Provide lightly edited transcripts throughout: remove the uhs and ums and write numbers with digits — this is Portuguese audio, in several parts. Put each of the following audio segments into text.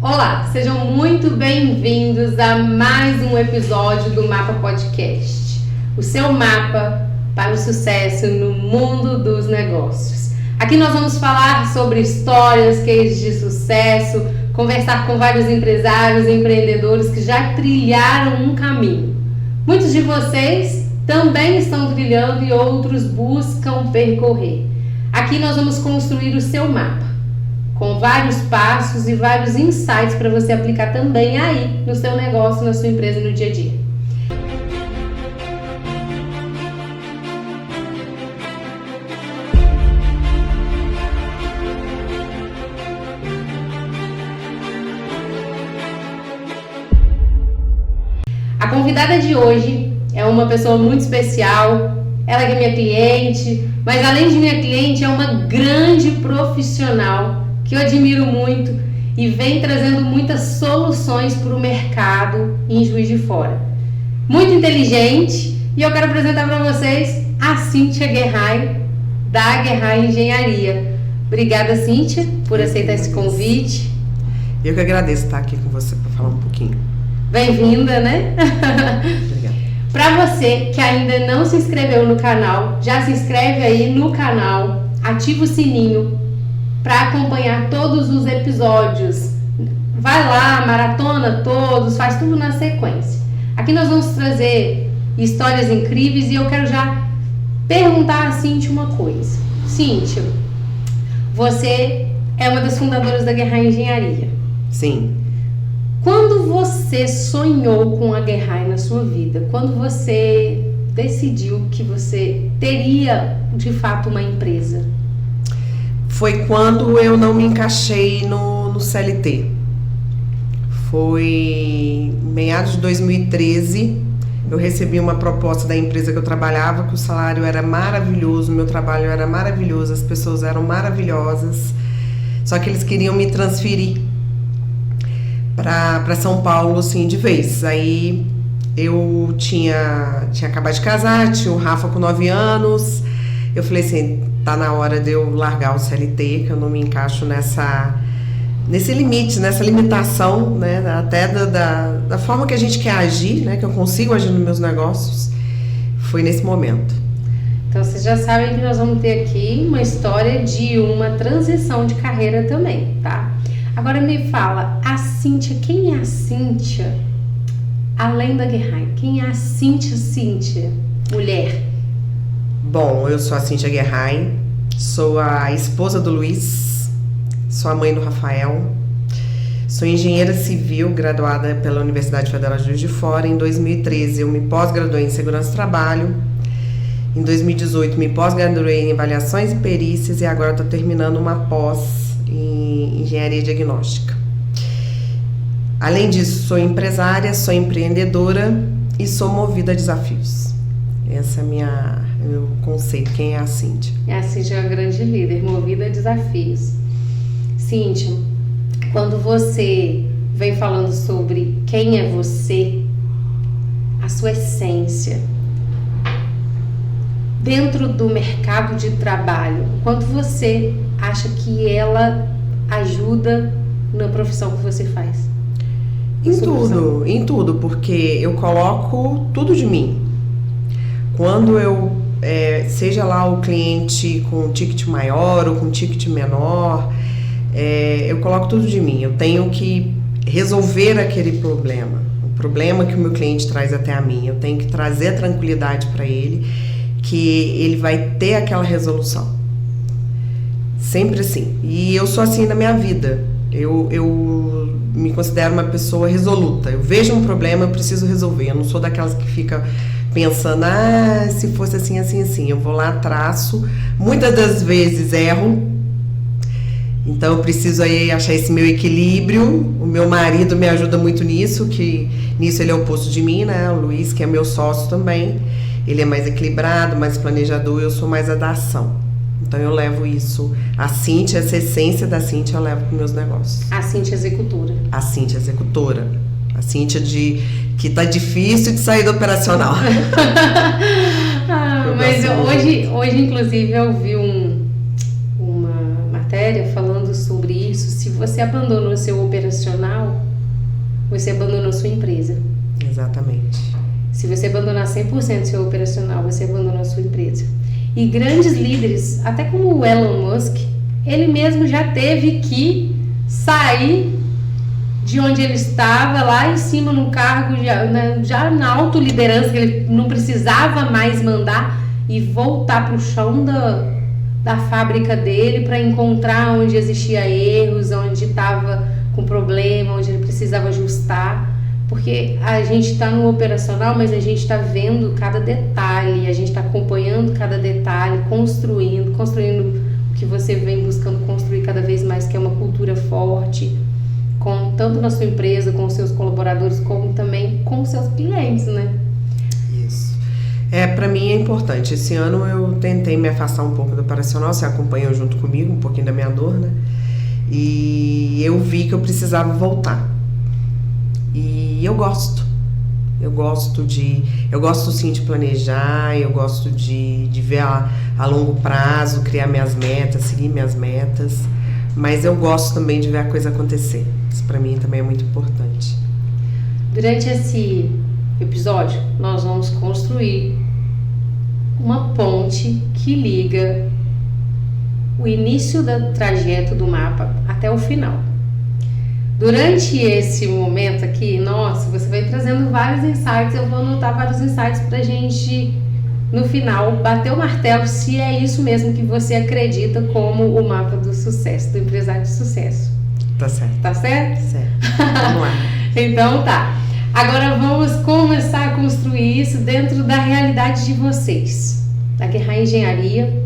Olá, sejam muito bem-vindos a mais um episódio do Mapa Podcast, o seu mapa para o sucesso no mundo dos negócios. Aqui nós vamos falar sobre histórias, cases de sucesso, conversar com vários empresários e empreendedores que já trilharam um caminho. Muitos de vocês também estão trilhando e outros buscam percorrer. Aqui nós vamos construir o seu mapa, com vários passos e vários insights para você aplicar também aí no seu negócio, na sua empresa, no dia a dia. A convidada de hoje é uma pessoa muito especial. Ela é minha cliente, mas além de minha cliente, é uma grande profissional que eu admiro muito e vem trazendo muitas soluções para o mercado em Juiz de Fora. Muito inteligente, e eu quero apresentar para vocês a Cíntia Guerrai, da Guerrai Engenharia. Obrigada, Cíntia, por aceitar esse convite. Eu que agradeço estar aqui com você para falar um pouquinho. Bem-vinda, né? Obrigada. Para você que ainda não se inscreveu no canal, já se inscreve aí no canal, ativa o sininho para acompanhar todos os episódios. Vai lá, maratona todos, faz tudo na sequência. Aqui nós vamos trazer histórias incríveis e eu quero já perguntar a Cíntia uma coisa. Cíntia, você é uma das fundadoras da Guerrai Engenharia. Sim. Quando você sonhou com a Guerrai na sua vida? Quando você decidiu que você teria de fato uma empresa? Foi quando eu não me encaixei no CLT. Foi em meados de 2013. Eu recebi uma proposta da empresa que eu trabalhava, que o salário era maravilhoso, o meu trabalho era maravilhoso, as pessoas eram maravilhosas. Só que eles queriam me transferir para São Paulo, assim, de vez. Aí eu tinha acabado de casar, tinha o Rafa com 9 anos. Eu falei assim, tá na hora de eu largar o CLT, que eu não me encaixo nesse limite, nessa limitação, né, até da forma que a gente quer agir, né, que eu consigo agir nos meus negócios. Foi nesse momento. Então vocês já sabem que nós vamos ter aqui uma história de uma transição de carreira também, tá? Agora me fala, a Cíntia, quem é a Cíntia além da Guerrai? Quem é a Cíntia, mulher? Bom, eu sou a Cíntia Guerrai, sou a esposa do Luiz, sou a mãe do Rafael, sou engenheira civil graduada pela Universidade Federal de Juiz de Fora. Em 2013 eu me pós-graduei em segurança do trabalho, em 2018 me pós-graduei em avaliações e perícias e agora estou terminando uma pós em engenharia diagnóstica. Além disso, sou empresária, sou empreendedora e sou movida a desafios. Essa é meu conceito. Quem é a Cíntia? A Cíntia é uma grande líder, movida a desafios. Cíntia, quando você vem falando sobre quem é você, a sua essência, dentro do mercado de trabalho, quanto você acha que ela ajuda na profissão que você faz? Em tudo, porque eu coloco tudo de mim. Quando eu, seja lá o cliente com ticket maior ou com ticket menor, eu coloco tudo de mim. Eu tenho que resolver aquele problema, o problema que o meu cliente traz até a mim. Eu tenho que trazer a tranquilidade para ele, que ele vai ter aquela resolução. Sempre assim. E eu sou assim na minha vida. Eu me considero uma pessoa resoluta. Eu vejo um problema, eu preciso resolver. Eu não sou daquelas que fica pensando, se fosse assim, assim, assim. Eu vou lá, traço. Muitas das vezes erro. Então eu preciso aí achar esse meu equilíbrio. O meu marido me ajuda muito nisso, que nisso ele é o oposto de mim, né? O Luiz, que é meu sócio também. Ele é mais equilibrado, mais planejador, eu sou mais a da ação. Então eu levo isso, a Cíntia, essa essência da Cíntia eu levo para os meus negócios. A Cíntia executora. A Cíntia executora. A Cíntia que tá difícil de sair do operacional. Mas hoje inclusive eu vi uma matéria falando sobre isso. Se você abandonou o seu operacional, você abandonou sua empresa. Exatamente. Se você abandonar 100% do seu operacional, você abandonou a sua empresa. E grandes líderes, até como o Elon Musk, ele mesmo já teve que sair de onde ele estava, lá em cima no cargo, já na autoliderança, que ele não precisava mais mandar, e voltar para o chão da fábrica dele para encontrar onde existia erros, onde estava com problema, onde ele precisava ajustar. Porque a gente está no operacional, mas a gente está vendo cada detalhe, a gente está acompanhando cada detalhe, construindo o que você vem buscando construir cada vez mais, que é uma cultura forte, tanto na sua empresa, com os seus colaboradores, como também com os seus clientes, né? Isso. Para mim é importante. Esse ano eu tentei me afastar um pouco do operacional, você acompanhou junto comigo um pouquinho da minha dor, né? E eu vi que eu precisava voltar. E eu gosto sim de planejar, eu gosto de ver a longo prazo, criar minhas metas, seguir minhas metas, mas eu gosto também de ver a coisa acontecer. Isso para mim também é muito importante. Durante esse episódio, nós vamos construir uma ponte que liga o início do trajeto do mapa até o final. Durante esse momento aqui, nossa, você vai trazendo vários insights, eu vou anotar vários insights pra gente, no final, bater o martelo se é isso mesmo que você acredita como o mapa do sucesso, do empresário de sucesso. Tá certo. Tá certo? Certo. Vamos lá. Então tá. Agora vamos começar a construir isso dentro da realidade de vocês. A Guerra Engenharia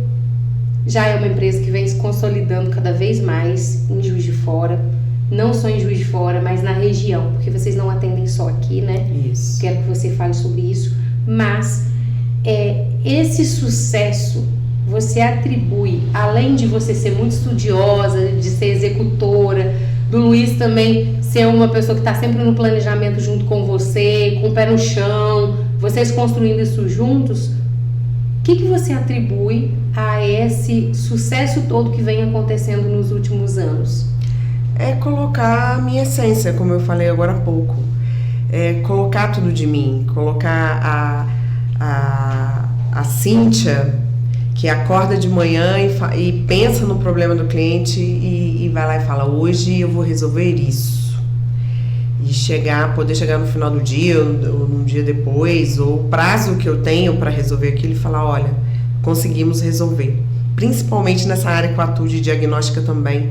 já é uma empresa que vem se consolidando cada vez mais em Juiz de Fora. Não só em Juiz de Fora, mas na região, porque vocês não atendem só aqui, né? Isso. Quero que você fale sobre isso. Mas esse sucesso você atribui, além de você ser muito estudiosa, de ser executora, do Luiz também ser uma pessoa que está sempre no planejamento junto com você, com o pé no chão, vocês construindo isso juntos, o que você atribui a esse sucesso todo que vem acontecendo nos últimos anos? É colocar a minha essência, como eu falei agora há pouco. É colocar tudo de mim, colocar a Cíntia, que acorda de manhã e pensa no problema do cliente e vai lá e fala, hoje eu vou resolver isso. E poder chegar no final do dia, ou num dia depois, ou o prazo que eu tenho para resolver aquilo e falar, olha, conseguimos resolver. Principalmente nessa área que eu atuo de diagnóstica também,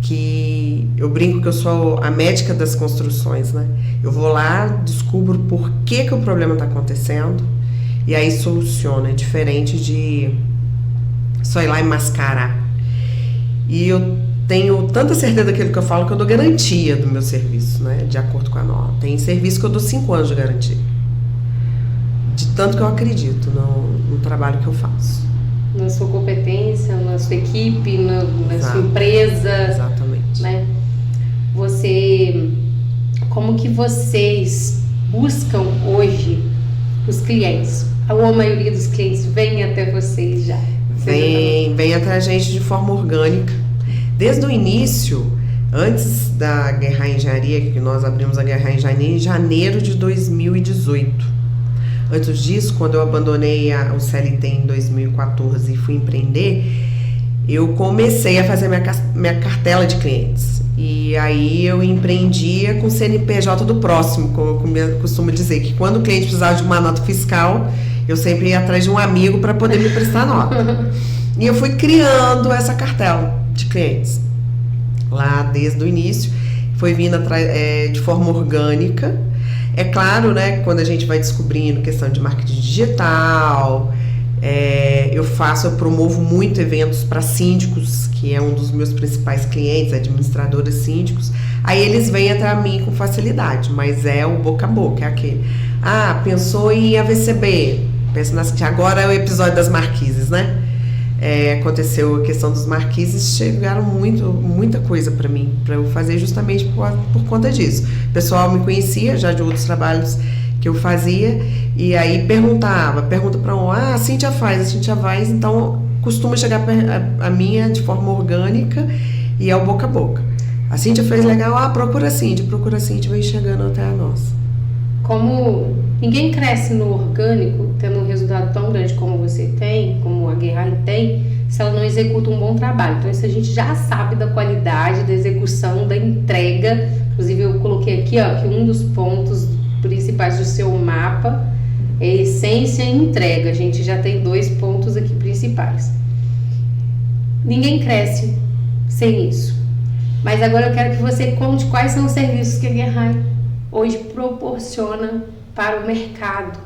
que eu brinco que eu sou a médica das construções, né? Eu vou lá, descubro por que o problema está acontecendo e aí soluciono. É diferente de só ir lá e mascarar. E eu tenho tanta certeza daquilo que eu falo que eu dou garantia do meu serviço, né? De acordo com a norma. Tem serviço que eu dou 5 anos de garantia. De tanto que eu acredito no trabalho que eu faço. Na sua competência, na sua equipe, na sua empresa. Exatamente. Né? Como que vocês buscam hoje os clientes? Ou a maioria dos clientes vem até vocês já? Vem até a gente de forma orgânica. Desde o início, antes da Guerra Engenharia, que nós abrimos a Guerra Engenharia em janeiro de 2018. Antes disso, quando eu abandonei o CLT em 2014 e fui empreender, eu comecei a fazer minha cartela de clientes. E aí eu empreendia com o CNPJ do próximo, como eu costumo dizer, que quando o cliente precisava de uma nota fiscal, eu sempre ia atrás de um amigo para poder me prestar nota. E eu fui criando essa cartela de clientes. Lá desde o início, foi vindo de forma orgânica. É claro, né, quando a gente vai descobrindo questão de marketing digital, eu promovo muito eventos para síndicos, que é um dos meus principais clientes, administradores síndicos. Aí eles vêm até mim com facilidade, mas é o boca a boca, é aquele. Pensou em AVCB, agora é o episódio das marquises, né? Aconteceu a questão dos marquises, chegaram muita coisa para mim, para eu fazer justamente por conta disso. O pessoal me conhecia já de outros trabalhos que eu fazia, e aí pergunta para a Cíntia faz, então costuma chegar a minha de forma orgânica e é o boca a boca. A Cíntia fez legal, procura a Cíntia, vem chegando até a nossa. Como ninguém cresce no orgânico, tendo um resultado tão grande como você tem, como a Guerrain tem, se ela não executa um bom trabalho. Então isso a gente já sabe da qualidade, da execução, da entrega. Inclusive eu coloquei aqui, que um dos pontos principais do seu mapa é essência e entrega. A gente já tem 2 pontos aqui principais. Ninguém cresce sem isso. Mas agora eu quero que você conte quais são os serviços que a Guerrain hoje proporciona para o mercado.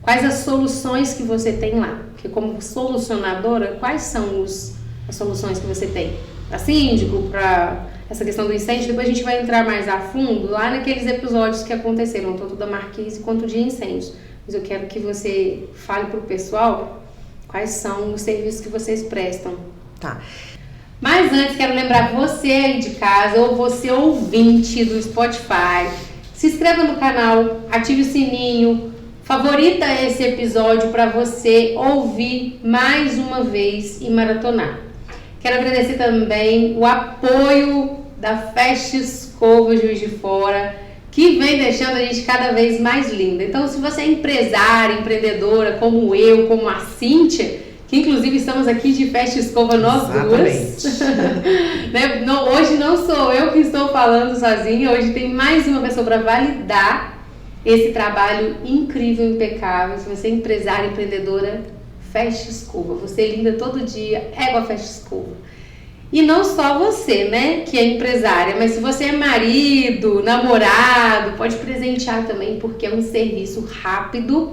Quais as soluções que você tem lá? Porque como solucionadora, quais são as soluções que você tem? Para síndico, para essa questão do incêndio, depois a gente vai entrar mais a fundo lá naqueles episódios que aconteceram, tanto da Marquise quanto de incêndios. Mas eu quero que você fale para o pessoal quais são os serviços que vocês prestam. Tá. Mas antes, quero lembrar você aí de casa, ou você ouvinte do Spotify, se inscreva no canal, ative o sininho, favorita esse episódio para você ouvir mais uma vez e maratonar. Quero agradecer também o apoio da Fest Escova Juiz de Fora, que vem deixando a gente cada vez mais linda. Então, se você é empresária, empreendedora, como eu, como a Cíntia, que inclusive estamos aqui de Fest Escova nós duas. Né? Hoje não sou eu que estou falando sozinha, hoje tem mais uma pessoa para validar esse trabalho incrível, impecável. Se você é empresária, empreendedora, Fest Escova. Você é linda todo dia, é igual a Fest Escova. E não só você, né, que é empresária, mas se você é marido, namorado, pode presentear também, porque é um serviço rápido,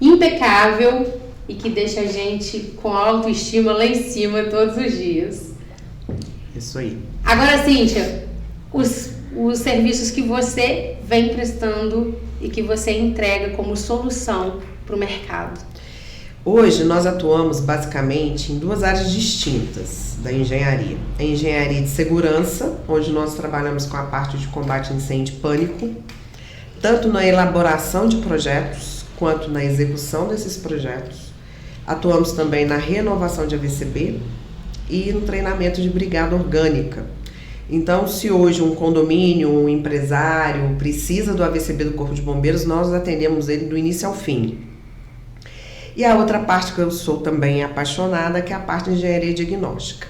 impecável, e que deixa a gente com a autoestima lá em cima todos os dias. Isso aí. Agora, Cíntia, os serviços que você vem prestando e que você entrega como solução para o mercado. Hoje nós atuamos basicamente em 2 áreas distintas da engenharia. A engenharia de segurança, onde nós trabalhamos com a parte de combate a incêndio e pânico, tanto na elaboração de projetos quanto na execução desses projetos. Atuamos também na renovação de AVCB e no treinamento de brigada orgânica. Então, se hoje um condomínio, um empresário precisa do AVCB do Corpo de Bombeiros, nós atendemos ele do início ao fim. E a outra parte que eu sou também apaixonada, que é a parte de engenharia diagnóstica,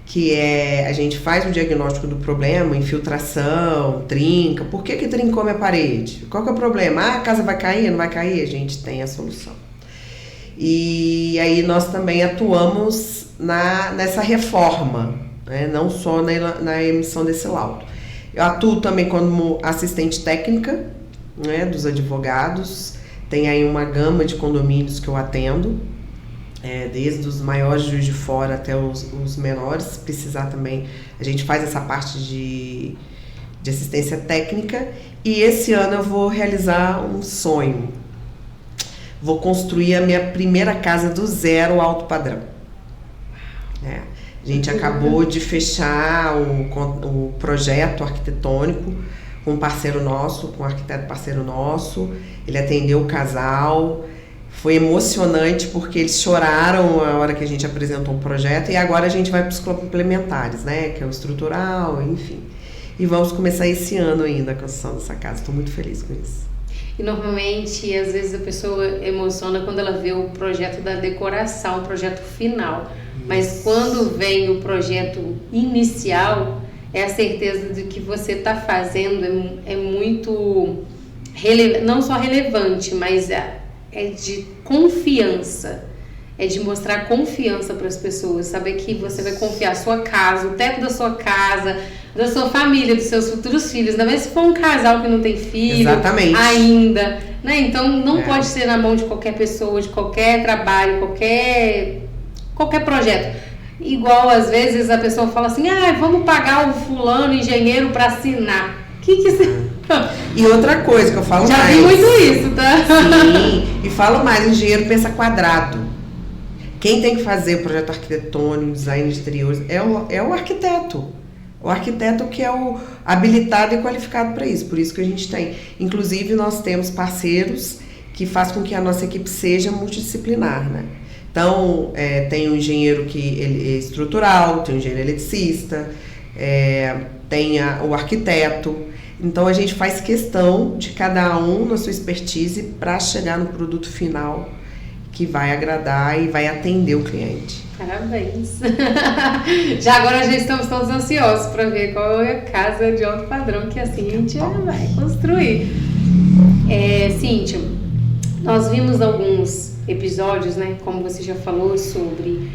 que é a gente faz o diagnóstico do problema, infiltração, trinca. Por que trincou minha parede? Qual que é o problema? A casa vai cair, não vai cair? A gente tem a solução. E aí nós também atuamos nessa reforma, né? Não só na emissão desse laudo. Eu atuo também como assistente técnica, né, dos advogados. Tem aí uma gama de condomínios que eu atendo, desde os maiores de Juiz de Fora até os menores. Se precisar também, a gente faz essa parte de assistência técnica. E esse ano eu vou realizar um sonho. Vou construir a minha primeira casa do zero alto padrão. A gente acabou de fechar o projeto arquitetônico com um parceiro nosso, com um arquiteto parceiro nosso. Ele atendeu o casal. Foi emocionante porque eles choraram a hora que a gente apresentou o projeto, e agora a gente vai para os complementares, né? Que é o estrutural, enfim. E vamos começar esse ano ainda a construção dessa casa. Estou muito feliz com isso. E normalmente, às vezes a pessoa emociona quando ela vê o projeto da decoração, o projeto final. Mas quando vem o projeto inicial, é a certeza de que você está fazendo é muito, não só relevante, mas é de confiança. É de mostrar confiança para as pessoas, saber que você vai confiar a sua casa, o teto da sua casa, da sua família, dos seus futuros filhos. Ainda mais se for um casal que não tem filho. Exatamente. Ainda, né? Então não pode ser na mão de qualquer pessoa, de qualquer trabalho, qualquer projeto. Igual às vezes a pessoa fala assim, vamos pagar o fulano engenheiro para assinar. E outra coisa que eu falo Já mais. vi muito isso, tá? Sim, e falo mais, engenheiro pensa quadrado. Quem tem que fazer o projeto arquitetônico, design de exteriores, é o arquiteto. O arquiteto que é o habilitado e qualificado para isso. Por isso que a gente tem. Inclusive, nós temos parceiros que fazem com que a nossa equipe seja multidisciplinar, né? Então, tem um engenheiro que ele é estrutural, tem um engenheiro eletricista, tem o arquiteto. Então a gente faz questão de cada um na sua expertise para chegar no produto final que vai agradar e vai atender o cliente. Parabéns! Já agora já estamos todos ansiosos para ver qual é a casa de alto padrão que a Cíntia vai construir. Cíntia, nós vimos alguns episódios, né, como você já falou, sobre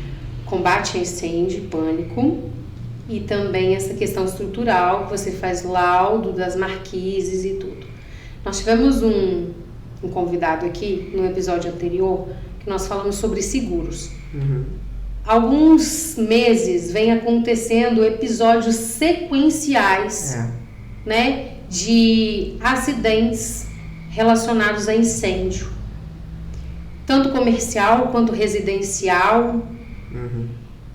combate a incêndio e pânico, e também essa questão estrutural, que você faz laudo das marquises e tudo. Nós tivemos um convidado aqui no episódio anterior que nós falamos sobre seguros. Alguns meses vem acontecendo episódios sequenciais, né, de acidentes relacionados a incêndio, tanto comercial quanto residencial.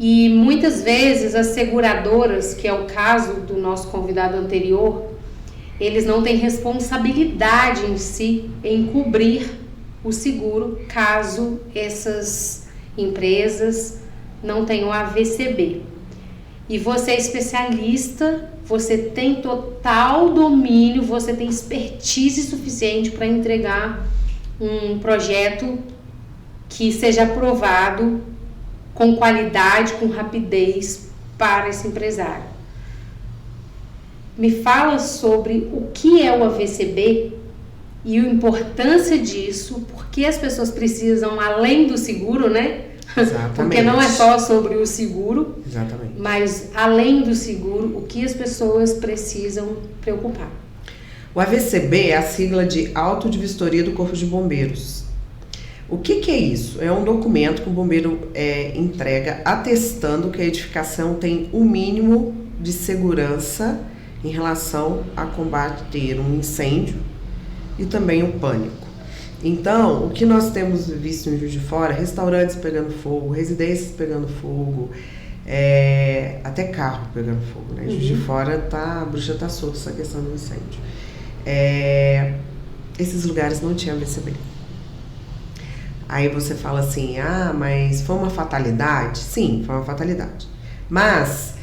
E muitas vezes as seguradoras, que é o caso do nosso convidado anterior, eles não têm responsabilidade em si em cobrir o seguro caso essas empresas não tenham AVCB. E você é especialista, você tem total domínio, você tem expertise suficiente para entregar um projeto que seja aprovado com qualidade, com rapidez para esse empresário. Me fala sobre o que é o AVCB e a importância disso, porque as pessoas precisam, além do seguro, né? Exatamente. Porque não é só sobre o seguro, exatamente, mas além do seguro, o que as pessoas precisam preocupar. O AVCB é a sigla de Auto de Vistoria do Corpo de Bombeiros. O que é isso? É um documento que o bombeiro entrega atestando que a edificação tem o mínimo de segurança em relação a combater um incêndio e também o pânico. Então, o que nós temos visto em Juiz de Fora, restaurantes pegando fogo, residências pegando fogo, até carro pegando fogo, né? Juiz de Fora a bruxa tá solta essa questão do incêndio. Esses lugares não tinham AVCB. Aí você fala assim, mas foi uma fatalidade? Sim, foi uma fatalidade. Mas,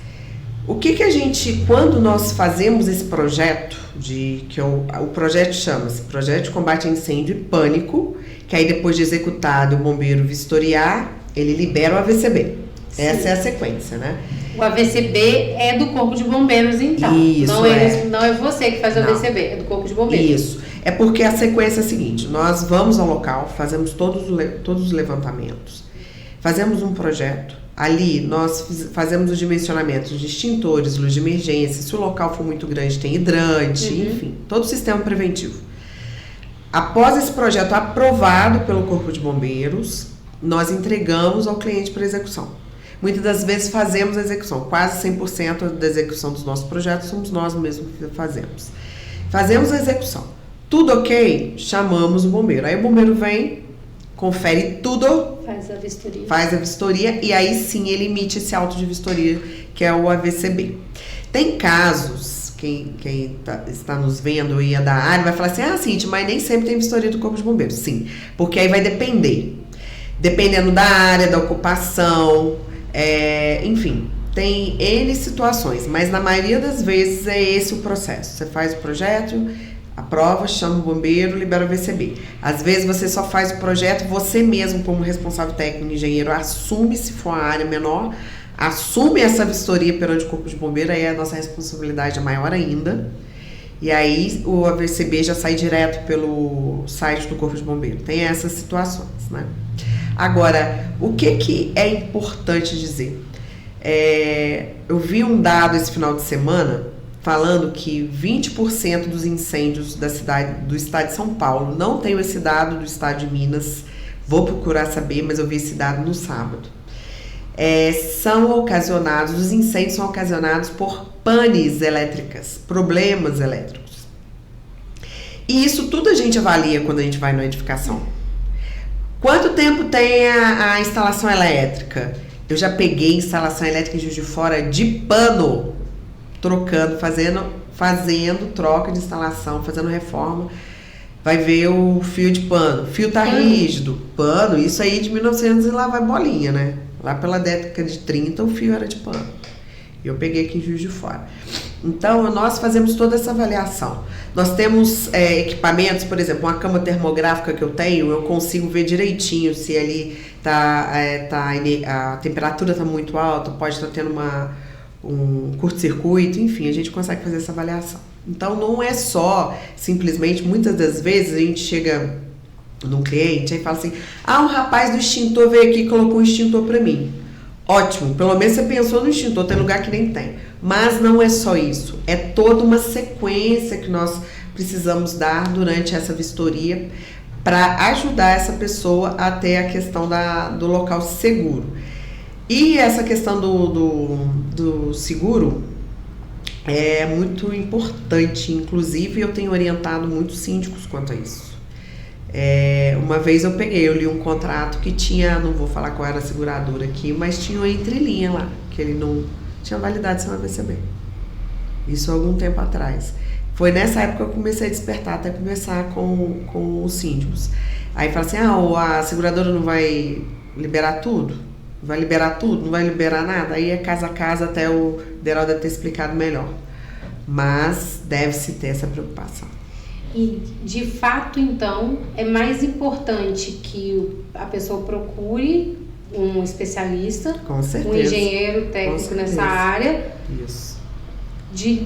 o que a gente, quando nós fazemos esse projeto, o projeto chama-se Projeto de Combate a Incêndio e Pânico, que aí depois de executado o bombeiro vistoriar, ele libera o AVCB. Sim. Essa é a sequência, né? O AVCB é do Corpo de Bombeiros, então. Isso, não é você que faz o AVCB, é do Corpo de Bombeiros. Isso. É porque a sequência é a seguinte, nós vamos ao local, fazemos todos os levantamentos, fazemos um projeto, ali nós fazemos os dimensionamentos de extintores, luz de emergência, se o local for muito grande tem hidrante, enfim, todo o sistema preventivo. Após esse projeto aprovado pelo Corpo de Bombeiros, nós entregamos ao cliente para execução. Muitas das vezes fazemos a execução, quase 100% da execução dos nossos projetos somos nós mesmos que fazemos. Fazemos a execução. Tudo ok? Chamamos o bombeiro. Aí o bombeiro vem, confere tudo. Faz a vistoria. E aí sim ele emite esse auto de vistoria, que é o AVCB. Tem casos, quem está nos vendo e é da área, vai falar assim, Cíntia, mas nem sempre tem vistoria do Corpo de Bombeiros. Sim, porque aí vai depender. Dependendo da área, da ocupação, enfim, tem N situações. Mas na maioria das vezes é esse o processo. Você faz o projeto, aprova, chama o bombeiro, libera o AVCB. Às vezes você só faz o projeto, você mesmo como responsável técnico, engenheiro, assume, se for a área menor, assume essa vistoria perante o Corpo de Bombeiro, aí a nossa responsabilidade é maior ainda. E aí o AVCB já sai direto pelo site do Corpo de Bombeiro. Tem essas situações, né? Agora, o que é importante dizer? Eu vi um dado esse final de semana falando que 20% dos incêndios do estado de São Paulo, não tenho esse dado do estado de Minas, vou procurar saber, mas eu vi esse dado no sábado, os incêndios são ocasionados por panes elétricas, problemas elétricos. E isso tudo a gente avalia quando a gente vai na edificação. Quanto tempo tem a instalação elétrica? Eu já peguei instalação elétrica em Juiz de Fora de pano, trocando, fazendo troca de instalação, fazendo reforma, vai ver o fio de pano. O fio tá rígido, pano, isso aí de 1900 e lá vai bolinha, né? Lá pela década de 30 o fio era de pano. Eu peguei aqui em Juiz de Fora. Então, nós fazemos toda essa avaliação. Nós temos equipamentos, por exemplo, uma cama termográfica que eu tenho, eu consigo ver direitinho se ali a temperatura está muito alta, pode estar tendo um curto-circuito, enfim, a gente consegue fazer essa avaliação. Então, não é só, simplesmente, muitas das vezes a gente chega num cliente e fala assim, um rapaz do extintor veio aqui e colocou um extintor para mim. Ótimo, pelo menos você pensou no extintor, tem lugar que nem tem. Mas não é só isso, é toda uma sequência que nós precisamos dar durante essa vistoria para ajudar essa pessoa a ter a questão do local seguro. E essa questão do seguro é muito importante, inclusive eu tenho orientado muitos síndicos quanto a isso. Uma vez eu li um contrato que tinha, não vou falar qual era a seguradora aqui, mas tinha uma entrelinha lá, que ele não tinha validade sem uma ABCB. Isso há algum tempo atrás. Foi nessa época que eu comecei a despertar, até conversar com os síndicos. Aí fala assim, a seguradora não vai liberar tudo? Vai liberar tudo? Não vai liberar nada? Aí é casa a casa, até o Deralda ter explicado melhor. Mas deve-se ter essa preocupação. E, de fato, então, é mais importante que a pessoa procure um especialista, com certeza, um engenheiro técnico nessa área, isso,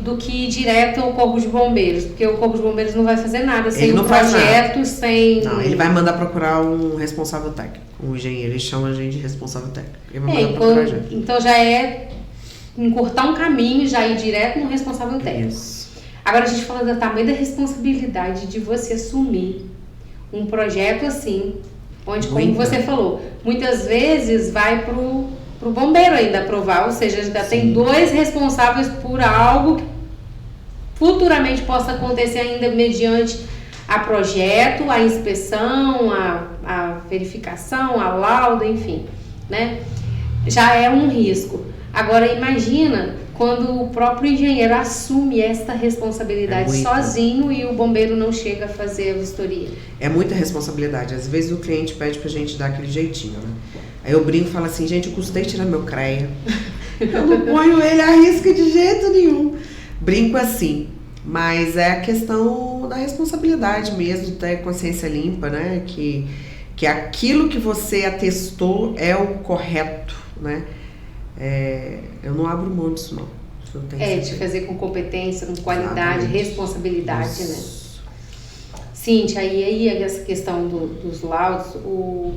do que ir direto ao Corpo de Bombeiros, porque o Corpo de Bombeiros não vai fazer nada sem um projeto, sem... Não, ele vai mandar procurar um responsável técnico, um engenheiro, ele chama a gente de responsável técnico. Ele vai mandar procurar a gente. Então já é encurtar um caminho, já ir direto no responsável técnico. Isso. Agora a gente fala do tamanho da responsabilidade de você assumir um projeto assim, onde, como você falou, muitas vezes vai pro bombeiro ainda aprovar, ou seja, ainda tem 2 responsáveis por algo que futuramente possa acontecer ainda mediante a projeto, a inspeção, a verificação, a laudo, enfim, né? Já é um risco. Agora imagina quando o próprio engenheiro assume esta responsabilidade sozinho e o bombeiro não chega a fazer a vistoria. É muita responsabilidade. Às vezes o cliente pede pra gente dar aquele jeitinho, né? Aí eu brinco e falo assim, gente, eu custei tirar meu CREA. Eu não ponho ele à risca de jeito nenhum. Brinco assim. Mas é a questão da responsabilidade mesmo, de ter consciência limpa, né? Que aquilo que você atestou é o correto, né? Eu não abro mão disso, não. De fazer com competência, com qualidade, responsabilidade, né? Cíntia, aí essa questão dos laudos, o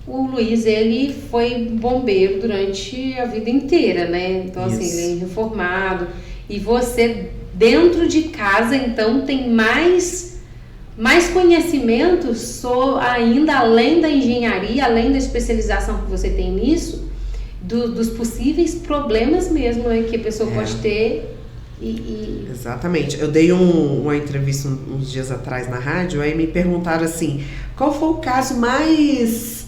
Luiz, ele foi bombeiro durante a vida inteira, né? Então, assim, ele é reformado. E você, dentro de casa, então, tem mais conhecimentos ainda além da engenharia, além da especialização que você tem nisso, dos possíveis problemas mesmo, né, que a pessoa pode ter. Exatamente. Eu dei uma entrevista uns dias atrás na rádio, aí me perguntaram assim, qual foi o caso mais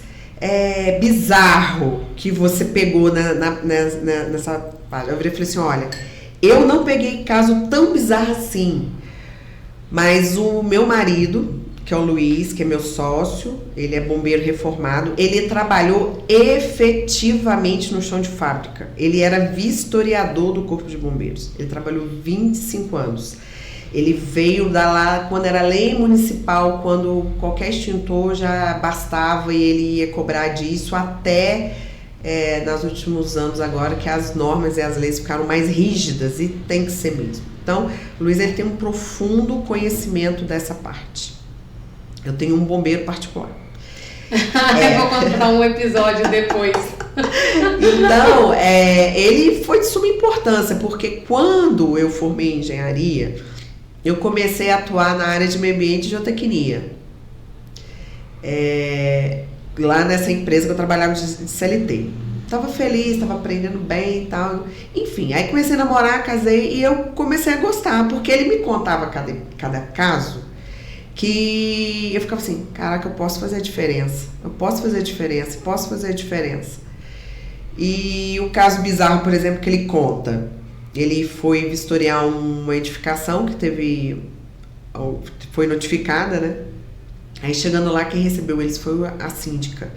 bizarro que você pegou nessa página? Eu virei e falei assim, olha, eu não peguei caso tão bizarro assim, mas o meu marido, que é o Luiz, que é meu sócio, ele é bombeiro reformado, ele trabalhou efetivamente no chão de fábrica. Ele era vistoriador do Corpo de Bombeiros. Ele trabalhou 25 anos. Ele veio da lá quando era lei municipal, quando qualquer extintor já bastava e ele ia cobrar disso, até nos últimos anos agora que as normas e as leis ficaram mais rígidas, e tem que ser mesmo. Então, o Luiz, ele tem um profundo conhecimento dessa parte. Eu tenho um bombeiro particular. Eu vou contar um episódio depois. Então, ele foi de suma importância, porque quando eu formei em engenharia, eu comecei a atuar na área de meio ambiente e geotecnia. Lá nessa empresa que eu trabalhava de CLT. Tava feliz, tava aprendendo bem e tal. Enfim, aí comecei a namorar, casei e eu comecei a gostar, porque ele me contava cada caso que eu ficava assim, caraca, eu posso fazer a diferença. E o caso bizarro, por exemplo, que ele conta, ele foi vistoriar uma edificação que foi notificada, né? Aí chegando lá, quem recebeu eles foi a síndica.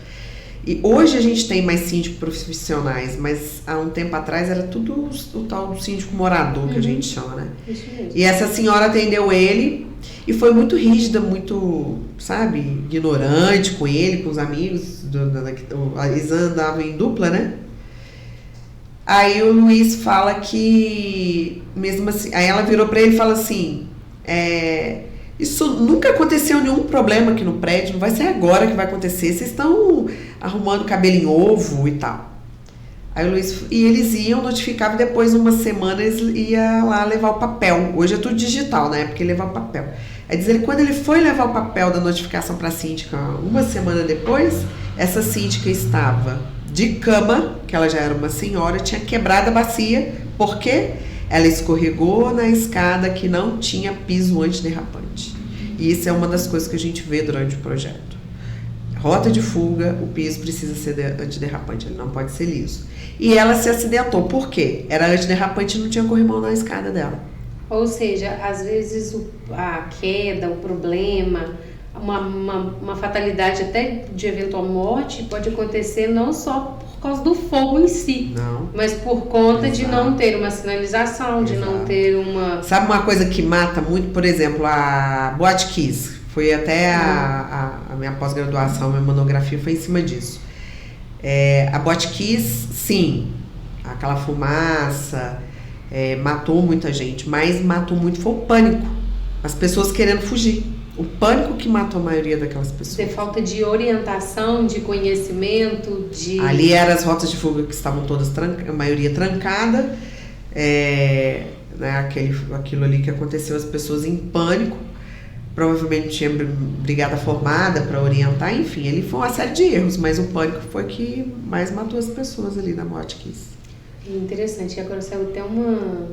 E hoje a gente tem mais síndicos profissionais, mas há um tempo atrás era tudo o tal do síndico morador, que a gente chama, né? Isso mesmo. E essa senhora atendeu ele e foi muito rígida, muito, sabe, ignorante com ele, com os amigos. Eles andavam em dupla, né? Aí o Luiz fala que, mesmo assim, aí ela virou pra ele e fala assim, isso nunca aconteceu nenhum problema aqui no prédio, não vai ser agora que vai acontecer, vocês estão arrumando cabelo em ovo e tal. Aí o Luiz, e eles iam, notificavam, depois uma semana eles iam lá levar o papel. Hoje é tudo digital, né? Porque levar o papel. Aí diz ele, quando ele foi levar o papel da notificação para a síndica, uma semana depois, essa síndica estava de cama, que ela já era uma senhora, tinha quebrado a bacia, porque ela escorregou na escada que não tinha piso antiderrapante. E isso é uma das coisas que a gente vê durante o projeto. Rota de fuga, o piso precisa ser antiderrapante, ele não pode ser liso. E ela se acidentou, por quê? Era antiderrapante e não tinha corrimão na escada dela. Ou seja, às vezes a queda, o problema, uma fatalidade até de eventual morte pode acontecer não só por causa do fogo em si, não, mas por conta Exato. de não ter uma sinalização, de Exato. não ter uma... Sabe uma coisa que mata muito? Por exemplo, a Boate Kiss. Foi até a minha pós-graduação, minha monografia foi em cima disso. A Boate Kiss, sim, aquela fumaça matou muita gente, mas matou muito foi o pânico. As pessoas querendo fugir. O pânico que matou a maioria daquelas pessoas. De falta de orientação, de conhecimento, de... Ali eram as rotas de fuga que estavam todas, a maioria trancada. Né, aquilo ali que aconteceu, as pessoas em pânico. Provavelmente tinha brigada formada para orientar, enfim, ele foi uma série de erros, mas o pânico foi que mais matou as pessoas ali na Boate Kiss. Interessante, agora saiu até um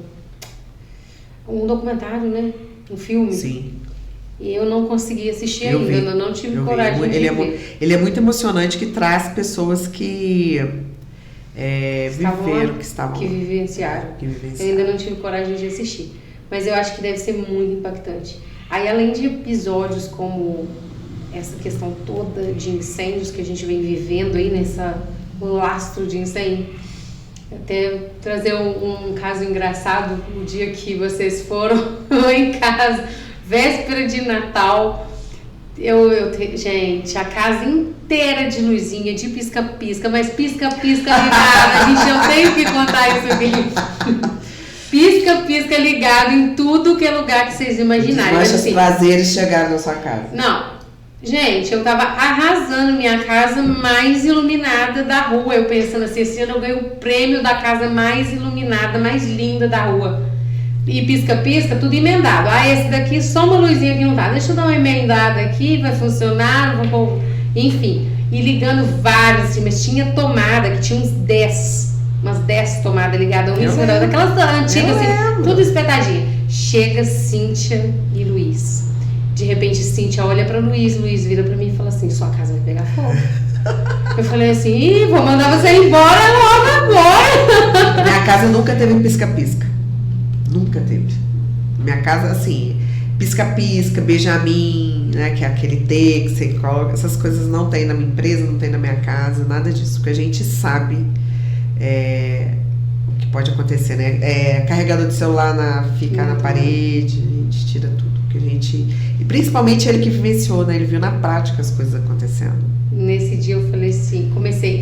documentário, né? Um filme. Sim. E eu não consegui assistir ainda, eu não tive coragem de ver. Ele é muito emocionante, que traz pessoas que viveram, que vivenciaram. Eu ainda não tive coragem de assistir, mas eu acho que deve ser muito impactante. Aí, além de episódios como essa questão toda de incêndios que a gente vem vivendo aí nessa lastro de incêndio, até trazer um caso engraçado, o dia que vocês foram lá em casa, véspera de Natal, gente, a casa inteira de luzinha, de pisca-pisca, mas pisca-pisca ligada, a gente não tem que contar isso aqui. Pisca-pisca ligado em tudo que é lugar que vocês imaginarem. Os assim, prazeres chegaram na sua casa. Não, gente, eu tava arrasando minha casa mais iluminada da rua. Eu pensando assim, esse ano eu ganhei o prêmio da casa mais iluminada, mais linda da rua. E pisca-pisca, tudo emendado. Esse daqui só uma luzinha que não tá. Deixa eu dar uma emendada aqui, vai funcionar, enfim. E ligando vários, mas tinha tomada que tinha umas 10 tomadas ligadas, daquelas antigas, assim, tudo espetadinha. Chega Cíntia e Luiz. De repente, Cíntia olha pra Luiz vira pra mim e fala assim, sua casa vai pegar fogo. Eu falei assim, vou mandar você embora logo agora. Minha casa nunca teve pisca-pisca. Nunca teve. Minha casa, assim, pisca-pisca, benjamin, né, que é aquele T que você coloca, essas coisas não tem na minha empresa, não tem na minha casa, nada disso, porque a gente sabe o que pode acontecer, né? Carregador de celular ficar na parede, a gente tira tudo, que a gente... E principalmente ele que vivenciou, né? Ele viu na prática as coisas acontecendo. Nesse dia eu falei assim,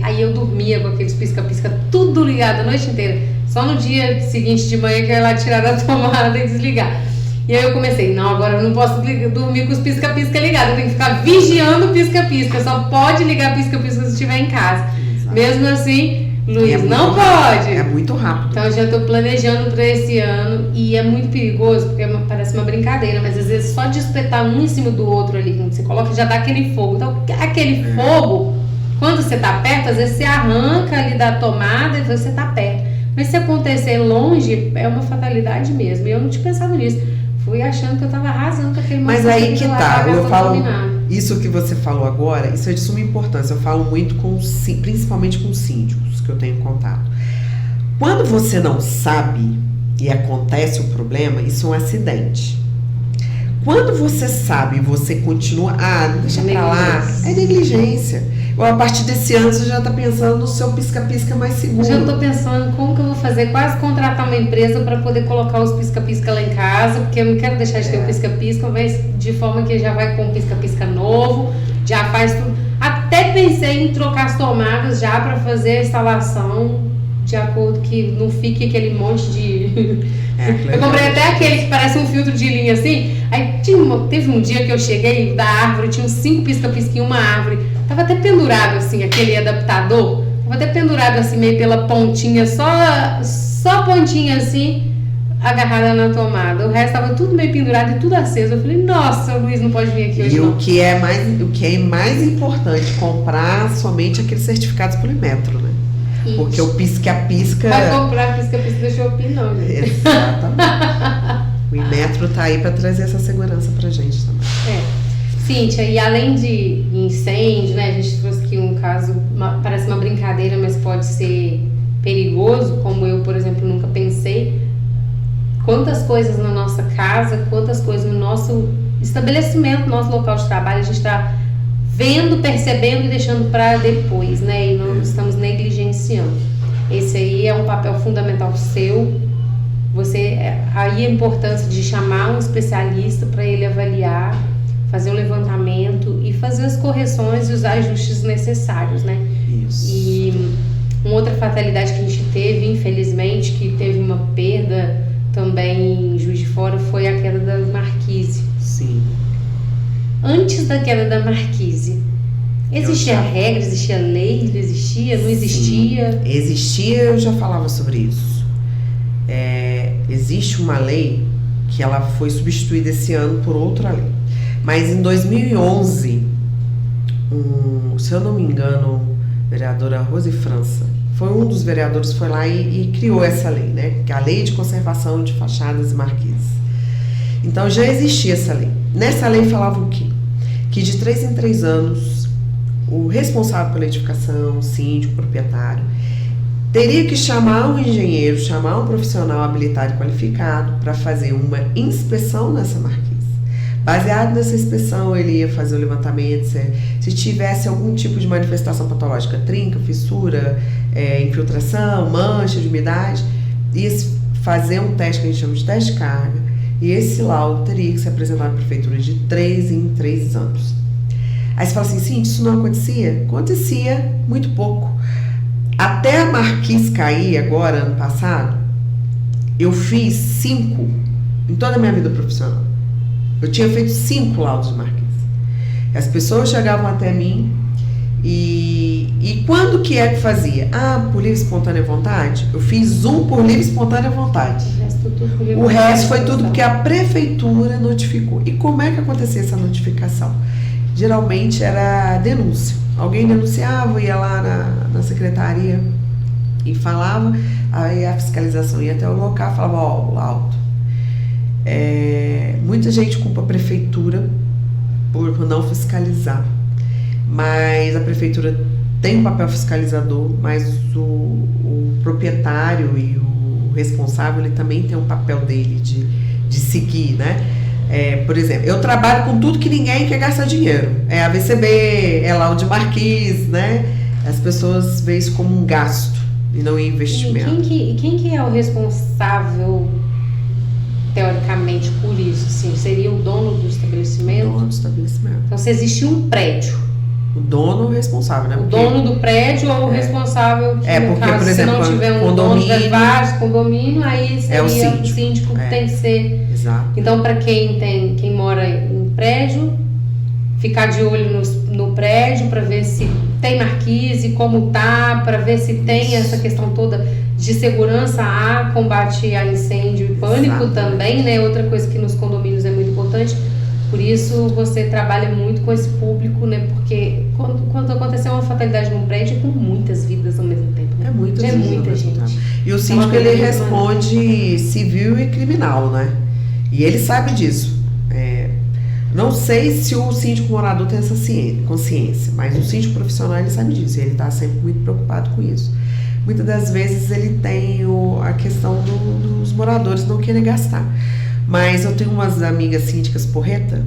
aí eu dormia com aqueles pisca-pisca tudo ligado a noite inteira. Só no dia seguinte de manhã que eu ia lá tirar da tomada e desligar. E aí eu comecei, não, agora eu não posso dormir com os pisca-pisca ligados, eu tenho que ficar vigiando o pisca-pisca, só pode ligar pisca-pisca se estiver em casa. Exato. Mesmo assim, Luiz, não pode. É muito rápido. Então eu já estou planejando para esse ano e é muito perigoso, porque parece uma brincadeira, mas às vezes só de espetar um em cima do outro ali, quando você coloca, já dá aquele fogo. Então aquele fogo, quando você está perto, às vezes você arranca ali da tomada e você está perto. Mas se acontecer longe, é uma fatalidade mesmo. E eu não tinha pensado nisso. Fui achando que eu estava arrasando com aquele Mas aí que tá, eu falo, isso que você falou agora, isso é de suma importância. Eu falo muito principalmente com síndicos que eu tenho contato. Quando você não sabe e acontece o problema, isso é um acidente. Quando você sabe e você continua, deixa pra lá, é negligência. Ou a partir desse ano você já está pensando no seu pisca-pisca mais seguro. Já estou pensando como que eu vou fazer, quase contratar uma empresa para poder colocar os pisca-pisca lá em casa, porque eu não quero deixar de ter o pisca-pisca, mas de forma que já vai com um pisca-pisca novo, já faz tudo. Até pensei em trocar as tomadas já para fazer a instalação de acordo que não fique aquele monte de... eu comprei até aquele que parece um filtro de linha assim. Aí teve um dia que eu cheguei da árvore, tinha uns 5 pisca-pisca em uma árvore. Tava até pendurado assim, aquele adaptador. Tava até pendurado assim, meio pela pontinha, só pontinha assim, agarrada na tomada. O resto tava tudo meio pendurado e tudo aceso. Eu falei, nossa, o Luiz não pode vir aqui hoje não. O que é mais importante, comprar somente aqueles certificados Polimetro, né? Isso. Porque o pisca-pisca... Vai comprar pisca-pisca da Shopee não, gente. Exatamente. O Inmetro tá aí para trazer essa segurança pra gente também. Cíntia, e além de incêndio, né, a gente trouxe aqui um caso, parece uma brincadeira, mas pode ser perigoso, como eu, por exemplo, nunca pensei. Quantas coisas na nossa casa, quantas coisas no nosso estabelecimento, no nosso local de trabalho, a gente está vendo, percebendo e deixando para depois, né, e não estamos negligenciando. Esse aí é um papel fundamental seu. Aí a importância de chamar um especialista para ele avaliar, fazer um levantamento e fazer as correções e os ajustes necessários, né? Isso. E uma outra fatalidade que a gente teve, infelizmente, que teve uma perda também em Juiz de Fora, foi a queda da marquise. Sim. Antes da queda da marquise, existia regra, existia lei, não existia, não existia? Sim. Existia, eu já falava sobre isso. Existe uma lei que ela foi substituída esse ano por outra lei. Mas em 2011, se eu não me engano, a vereadora Rose França, foi um dos vereadores, foi lá e criou essa lei, né? Que é a Lei de Conservação de Fachadas e Marquises. Então já existia essa lei. Nessa lei falava o quê? Que de 3 em 3 anos, o responsável pela edificação, o síndico, o proprietário, teria que chamar um engenheiro, chamar um profissional habilitado e qualificado para fazer uma inspeção nessa marquise. Baseado nessa inspeção, ele ia fazer o levantamento, se tivesse algum tipo de manifestação patológica, trinca, fissura, infiltração, mancha de umidade, ia fazer um teste que a gente chama de teste de carga, e esse laudo teria que ser apresentado à prefeitura de 3 em 3 anos. Aí você fala assim, sim, isso não acontecia? Acontecia muito pouco. Até a marquise cair agora, ano passado, eu fiz 5 em toda a minha vida profissional. Eu tinha feito 5 laudos de marquise. As pessoas chegavam até mim e quando que é que fazia? Por livre e espontânea vontade? Eu fiz 1 por livre e espontânea vontade. O resto foi tudo porque a prefeitura notificou. E como é que acontecia essa notificação? Geralmente era denúncia. Alguém denunciava, ia lá na secretaria e falava, aí a fiscalização ia até o local e falava, o laudo. Muita gente culpa a prefeitura por não fiscalizar, mas a prefeitura tem um papel fiscalizador, mas o proprietário e o responsável, ele também tem um papel dele de seguir, né? Por exemplo, eu trabalho com tudo que ninguém quer gastar dinheiro. É AVCB, é laudo de marquise, né? As pessoas veem isso como um gasto e não um investimento. E quem que é o responsável, teoricamente, por isso? Assim, seria o dono do estabelecimento? O dono do estabelecimento. Então, se existe um prédio, o dono ou o responsável, né? O dono do prédio ou o responsável, que no porque, caso, por exemplo, se não tiver um dono de vários condomínio, aí seria o síndico que tem que ser. Exato. Então, para quem mora em prédio, ficar de olho no prédio para ver se tem marquise, como tá, para ver se tem essa questão toda de segurança, combate a incêndio e pânico também, né? Outra coisa que nos condomínios é muito importante. Por isso, você trabalha muito com esse público, né? Porque quando acontecer uma fatalidade num prédio, é com muitas vidas ao mesmo tempo. Né? É muita gente. Tempo. E o síndico, ele responde civil e criminal, né? E ele sabe disso. Não sei se o síndico morador tem essa consciência, mas o síndico profissional, ele sabe disso. Ele está sempre muito preocupado com isso. Muitas das vezes ele tem a questão dos moradores não querer gastar. Mas eu tenho umas amigas síndicas porreta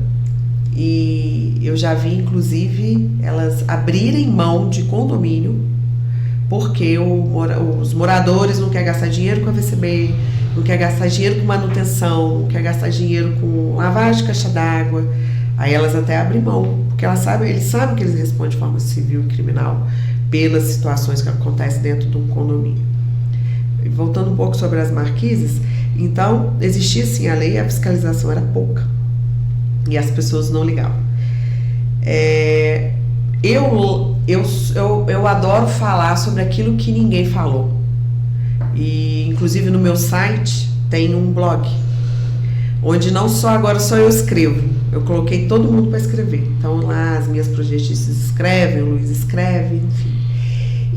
E eu já vi, inclusive, elas abrirem mão de condomínio porque os moradores não querem gastar dinheiro com a VCB, não querem gastar dinheiro com manutenção, não querem gastar dinheiro com lavagem de caixa d'água. Aí elas até abrem mão, porque eles sabem que eles respondem de forma civil e criminal pelas situações que acontecem dentro de um condomínio. E voltando um pouco sobre as marquises, então existia sim a lei, a fiscalização era pouca e as pessoas não ligavam. Eu adoro falar sobre aquilo que ninguém falou. E inclusive no meu site tem um blog onde não só agora só eu escrevo, eu coloquei todo mundo para escrever. Então lá as minhas projetistas escrevem, o Luiz escreve, enfim.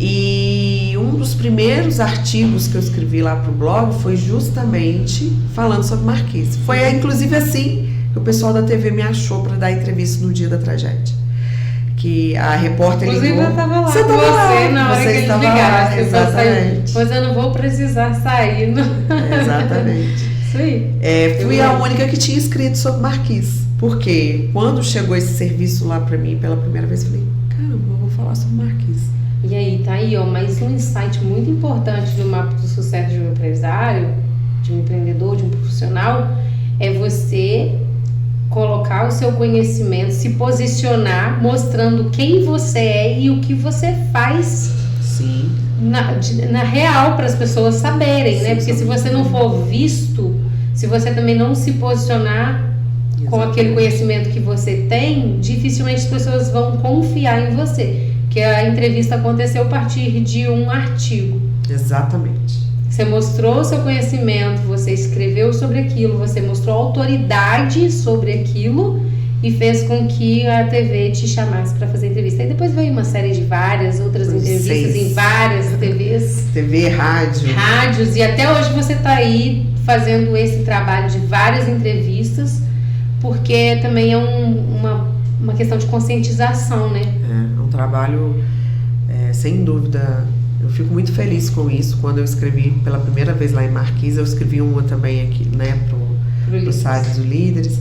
E um dos primeiros artigos que eu escrevi lá pro blog foi justamente falando sobre marquise. Foi inclusive assim que o pessoal da TV me achou para dar entrevista no dia da tragédia. Que a repórter ligou. Inclusive eu estava lá você com você na hora que eles ligaram. Exatamente. Pois eu não vou precisar sair. Exatamente. Isso aí. Fui a única que tinha escrito sobre marquise. Porque quando chegou esse serviço lá para mim pela primeira vez, eu falei, caramba, eu vou falar sobre marquise. E aí, tá aí, ó, mais um insight muito importante no mapa do sucesso de um empresário, de um empreendedor, de um profissional, é você colocar o seu conhecimento, se posicionar, mostrando quem você é e o que você faz. Sim. Na real, para as pessoas saberem, né? Porque se você não for visto, se você também não se posicionar com aquele conhecimento que você tem, dificilmente as pessoas vão confiar em você. Que a entrevista aconteceu a partir de um artigo. Exatamente. Você mostrou o seu conhecimento, você escreveu sobre aquilo, você mostrou autoridade sobre aquilo e fez com que a TV te chamasse para fazer entrevista. E depois veio uma série de várias outras entrevistas em várias TVs. TV, rádios. E até hoje você está aí fazendo esse trabalho de várias entrevistas, porque também é uma questão de conscientização, né? É um trabalho, sem dúvida. Eu fico muito feliz com isso. Quando eu escrevi pela primeira vez lá em Marquise, eu escrevi uma também aqui, né, pro site do Líderes.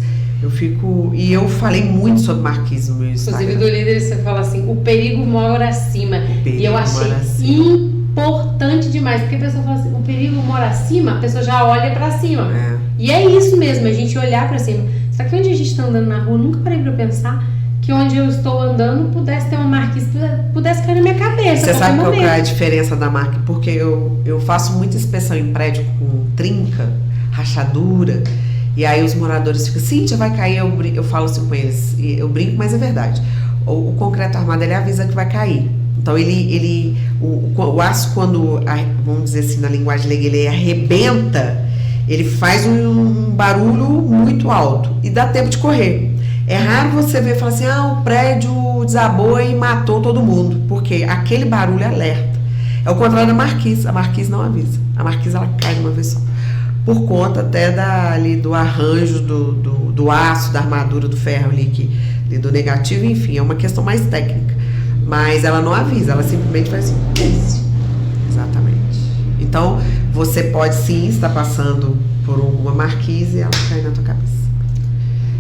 E eu falei muito sobre Marquise no meu Instagram. Inclusive do Líderes você fala assim, o perigo mora acima. E eu achei importante demais, porque a pessoa fala assim, o perigo mora acima, a pessoa já olha pra cima. E é isso mesmo, a gente olhar pra cima. Só que onde a gente tá andando na rua, nunca parei pra pensar que onde eu estou andando pudesse ter uma marquise, pudesse cair na minha cabeça. Você sabe qual é a diferença da marca? Porque eu faço muita inspeção em prédio com trinca, rachadura, e aí os moradores ficam, Cíntia, vai cair, eu falo assim com eles, eu brinco, mas é verdade. O concreto armado, ele avisa que vai cair. Então o aço, quando, vamos dizer assim, na linguagem leiga, ele arrebenta, ele faz um barulho muito alto e dá tempo de correr. É raro você ver e falar assim, o prédio desabou e matou todo mundo, porque aquele barulho alerta. É o contrário da marquise, a marquise não avisa. A marquise, ela cai de uma vez só. Por conta até do arranjo do aço, da armadura do ferro ali, do negativo, enfim, é uma questão mais técnica. Mas ela não avisa, ela simplesmente faz assim. Exatamente. Então, você pode sim estar passando por uma marquise e ela cai na tua cabeça.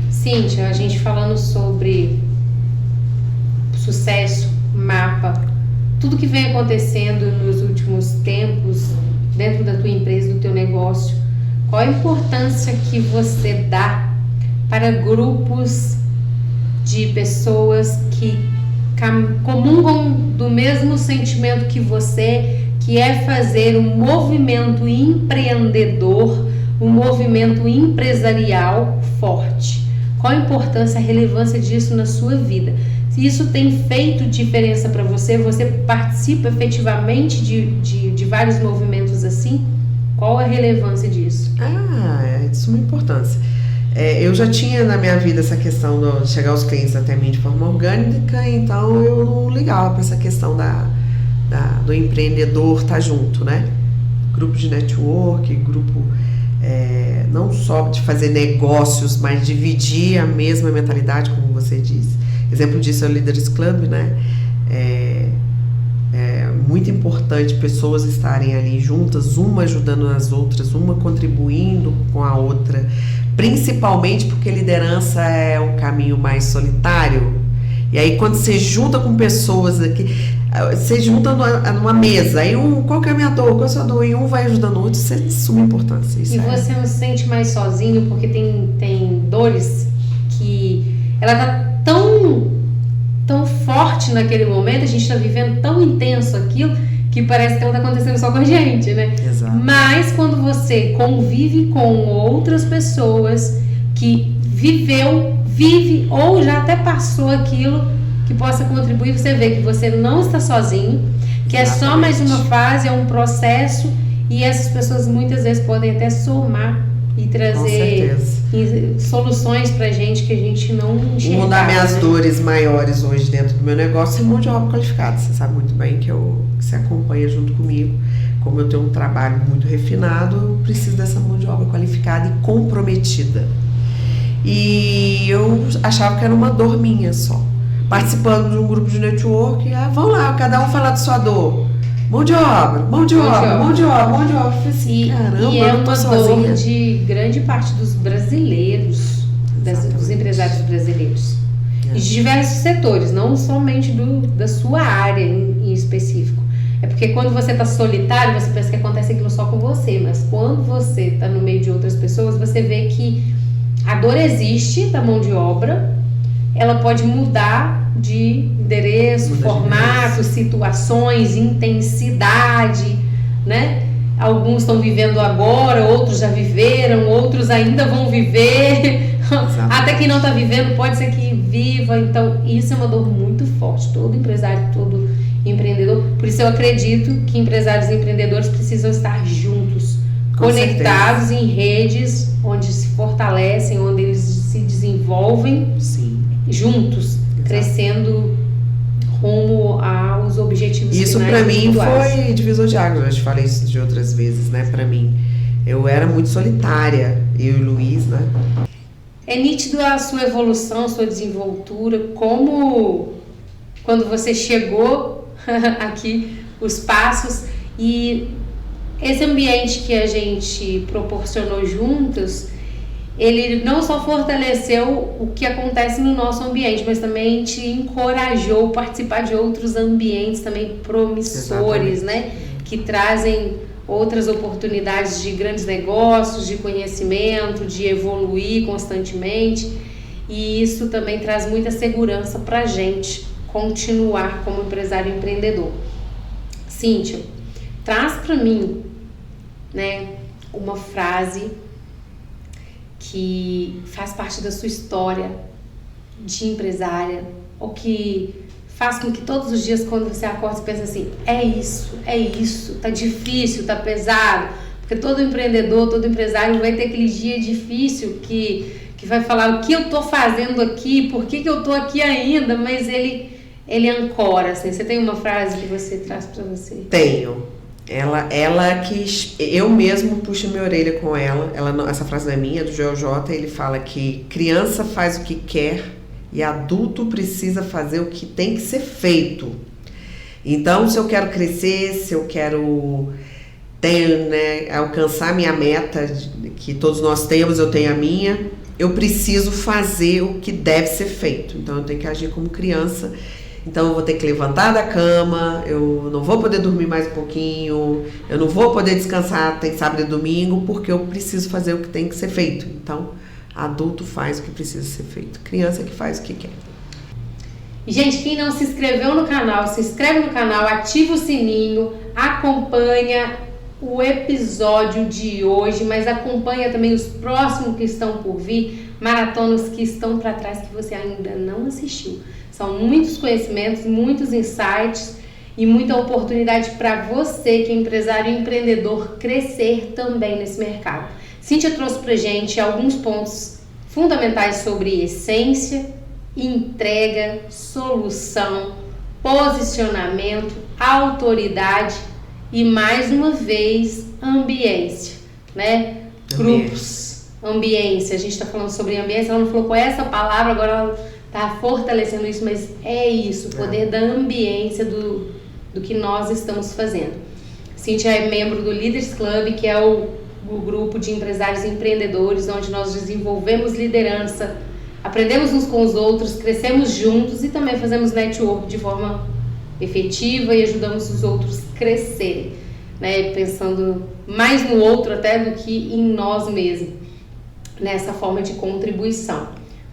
Cíntia, a gente falando sobre sucesso, mapa, tudo que vem acontecendo nos últimos tempos dentro da tua empresa, do teu negócio, qual a importância que você dá para grupos de pessoas que comungam do mesmo sentimento que você, que é fazer um movimento empreendedor, um movimento empresarial forte? Qual a importância, a relevância disso na sua vida? Se isso tem feito diferença para você, você participa efetivamente de vários movimentos assim? Qual a relevância disso? É de suma importância. Eu já tinha na minha vida essa questão de chegar os clientes até mim de forma orgânica, então eu não ligava para essa questão do empreendedor estar junto, né? Grupo de network, grupo não só de fazer negócios, mas dividir a mesma mentalidade, como você disse. Exemplo disso é o Leaders Club, né? É muito importante pessoas estarem ali juntas, uma ajudando as outras, uma contribuindo com a outra, principalmente porque liderança é um caminho mais solitário. E aí quando você junta com pessoas aqui, você junta numa mesa, aí qual que é a minha dor, qual é a sua dor, e um vai ajudando o outro, isso é de suma importância. E você não se sente mais sozinho, porque tem dores que ela tá tão forte naquele momento, a gente tá vivendo tão intenso aquilo, que parece que não tá acontecendo só com a gente, né? Exato. Mas quando você convive com outras pessoas que vive ou já até passou aquilo que possa contribuir, você vê que você não está sozinho, que é só mais uma fase, é um processo, e essas pessoas muitas vezes podem até somar e trazer soluções pra gente que a gente não enxerga. Uma das minhas dores maiores hoje dentro do meu negócio é mão de obra qualificada. Você sabe muito bem que você acompanha junto comigo. Como eu tenho um trabalho muito refinado, eu preciso dessa mão de obra qualificada e comprometida. E eu achava que era uma dor minha só. Participando de um grupo de network, vamos lá, cada um falar de sua dor. Mão de obra. Eu falei assim, caramba, e é eu tô uma sozinha. dor de grande parte dos brasileiros, dos empresários brasileiros. E de diversos setores, não somente da sua área em específico. É porque quando você está solitário, você pensa que acontece aquilo só com você, mas quando você está no meio de outras pessoas, você vê que a dor existe da mão de obra, ela pode mudar de endereço, formato, situações, intensidade, né? Alguns estão vivendo agora, outros já viveram, outros ainda vão viver. Até quem não está vivendo pode ser que viva. Então isso é uma dor muito forte, todo empresário, todo empreendedor. Por isso eu acredito que empresários e empreendedores precisam estar juntos, conectados em redes onde se fortalecem, onde eles se desenvolvem. Sim. Juntos, crescendo rumo aos objetivos finais. Isso pra mim foi divisor de águas, eu já te falei isso de outras vezes, né? Pra mim, eu era muito solitária, eu e o Luiz, né? É nítido a sua evolução, a sua desenvoltura, como quando você chegou aqui, os passos, e esse ambiente que a gente proporcionou juntos, ele não só fortaleceu o que acontece no nosso ambiente, mas também te encorajou a participar de outros ambientes também promissores, né? Que trazem outras oportunidades de grandes negócios, de conhecimento, de evoluir constantemente. E isso também traz muita segurança para a gente continuar como empresário empreendedor. Cíntia, traz para mim, né, uma frase que faz parte da sua história de empresária, ou que faz com que todos os dias, quando você acorda, você pensa assim, é isso, tá difícil, tá pesado, porque todo empreendedor, todo empresário vai ter aquele dia difícil que vai falar o que eu tô fazendo aqui, por que eu tô aqui ainda, mas ele ancora, assim. Você tem uma frase que você traz para você? Tenho. Ela que eu mesmo puxo minha orelha com ela. Essa frase não é minha, é do Joel J. Ele fala que criança faz o que quer e adulto precisa fazer o que tem que ser feito. Então, se eu quero crescer, se eu quero alcançar minha meta, que todos nós temos, eu tenho a minha, eu preciso fazer o que deve ser feito. Então, eu tenho que agir como criança. Então eu vou ter que levantar da cama, eu não vou poder dormir mais um pouquinho, eu não vou poder descansar, tem sábado e domingo, porque eu preciso fazer o que tem que ser feito. Então, adulto faz o que precisa ser feito, criança que faz o que quer. Gente, quem não se inscreveu no canal, se inscreve no canal, ativa o sininho, acompanha o episódio de hoje, mas acompanha também os próximos que estão por vir, maratonas que estão para trás que você ainda não assistiu. São muitos conhecimentos, muitos insights e muita oportunidade para você que é empresário e empreendedor crescer também nesse mercado. Cíntia trouxe para gente alguns pontos fundamentais sobre essência, entrega, solução, posicionamento, autoridade e, mais uma vez, ambiência, né? Grupos, ambiência. A gente está falando sobre ambiência, ela não falou com essa palavra, agora ela está fortalecendo isso, mas é isso, o poder da ambiência do que nós estamos fazendo. Cíntia é membro do Leaders Club, que é o o grupo de empresários e empreendedores, onde nós desenvolvemos liderança, aprendemos uns com os outros, crescemos juntos e também fazemos network de forma efetiva e ajudamos os outros a crescerem, né? Pensando mais no outro até do que em nós mesmos, nessa forma de contribuição.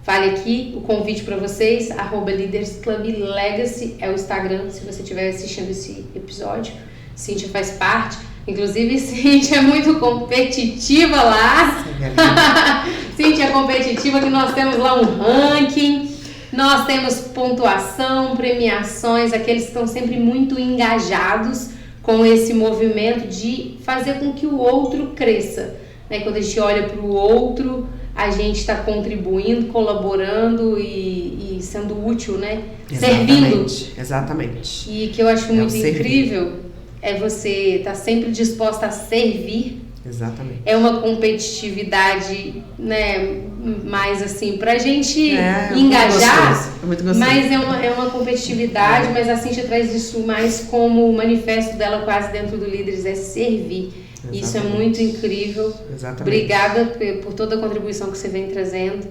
Vale aqui o convite para vocês, @LeadersClubLegacy é o Instagram, se você estiver assistindo esse episódio. Cíntia faz parte, inclusive Cíntia é muito competitiva lá. Cíntia é competitiva, que nós temos lá um ranking, nós temos pontuação, premiações, aqueles que estão sempre muito engajados com esse movimento de fazer com que o outro cresça, né? Quando a gente olha para o outro, a gente está contribuindo, colaborando e sendo útil, né? Servindo. Exatamente. E que eu acho muito incrível é você estar sempre disposta a servir. Exatamente. É uma competitividade, né, mais assim, pra gente engajar, muito gostoso. Mas é uma competitividade, mas a Cíntia traz isso mais como o manifesto dela quase dentro do Líderes, é servir. Exatamente. Isso é muito incrível. Exatamente. Obrigada por toda a contribuição que você vem trazendo.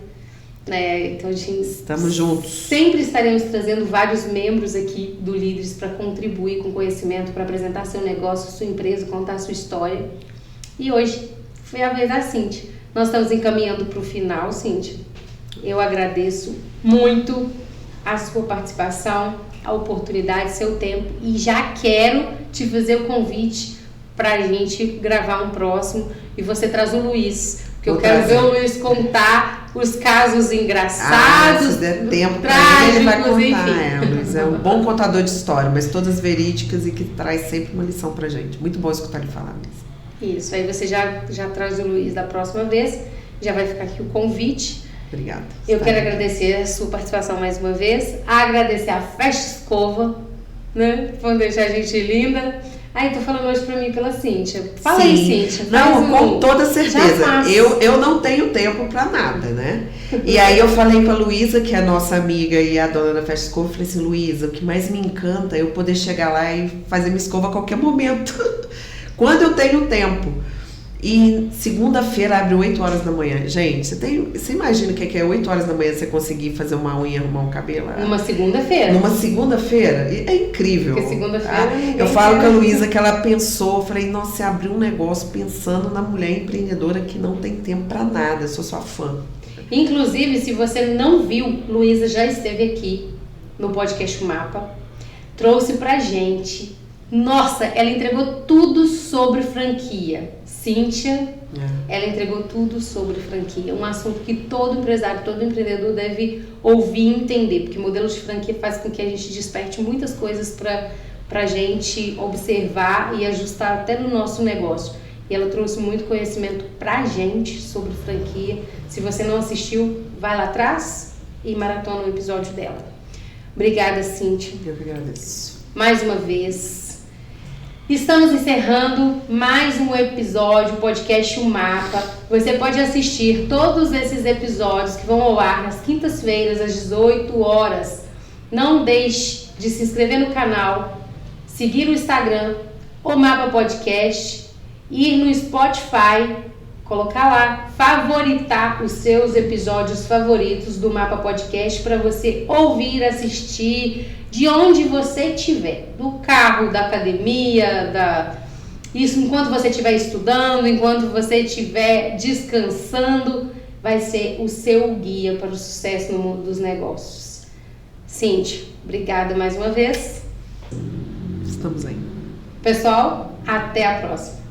Né? Então, estamos juntos. Sempre estaremos trazendo vários membros aqui do Líderes para contribuir com conhecimento, para apresentar seu negócio, sua empresa, contar sua história. E hoje foi a vez da Cíntia. Nós estamos encaminhando para o final, Cíntia. Eu agradeço muito a sua participação, a oportunidade, seu tempo. E já quero te fazer o convite para a gente gravar um próximo. E você traz o Luiz, porque eu quero ver o Luiz contar os casos engraçados, se der tempo trágicos, ele vai contar. Enfim. Luiz é um bom contador de história, mas todas verídicas e que traz sempre uma lição pra gente. Muito bom escutar ele falar mesmo. Isso, aí você já traz o Luiz da próxima vez, já vai ficar aqui o convite. Obrigada. Eu quero agradecer a sua participação mais uma vez, agradecer a Festa Escova, né, por deixar a gente linda. Ai, tô falando hoje pra mim pela Cíntia. Fala aí, Cíntia. Não, com toda certeza. Eu não tenho tempo pra nada, né? E aí eu falei pra Luísa, que é a nossa amiga e a dona da Festa Escova, eu falei assim, Luísa, o que mais me encanta é eu poder chegar lá e fazer minha escova a qualquer momento. Quando eu tenho tempo. E segunda-feira abre 8 horas da manhã. Gente, você imagina o que é 8 horas da manhã você conseguir fazer uma unha, arrumar um cabelo? Numa segunda-feira. Numa segunda-feira? É incrível. Porque segunda-feira... eu falo com a Luísa que ela pensou, eu falei, nossa, você abriu um negócio pensando na mulher empreendedora que não tem tempo pra nada, eu sou sua fã. Inclusive, se você não viu, Luísa já esteve aqui no podcast Mapa, trouxe pra gente... Nossa, ela entregou tudo sobre franquia. Cíntia, ela entregou tudo sobre franquia. Um assunto que todo empresário, todo empreendedor deve ouvir e entender. Porque modelos de franquia faz com que a gente desperte muitas coisas pra gente observar e ajustar até no nosso negócio. E ela trouxe muito conhecimento pra gente sobre franquia. Se você não assistiu, vai lá atrás e maratona o episódio dela. Obrigada, Cíntia. Eu que agradeço. Mais uma vez. Estamos encerrando mais um episódio, podcast O Mapa. Você pode assistir todos esses episódios que vão ao ar nas quintas-feiras, às 18 horas. Não deixe de se inscrever no canal, seguir o Instagram, O Mapa Podcast, ir no Spotify, colocar lá, favoritar os seus episódios favoritos do Mapa Podcast para você ouvir, assistir, de onde você estiver, do carro, da academia, isso enquanto você estiver estudando, enquanto você estiver descansando, vai ser o seu guia para o sucesso no mundo dos negócios. Cíntia, obrigada mais uma vez. Estamos aí. Pessoal, até a próxima.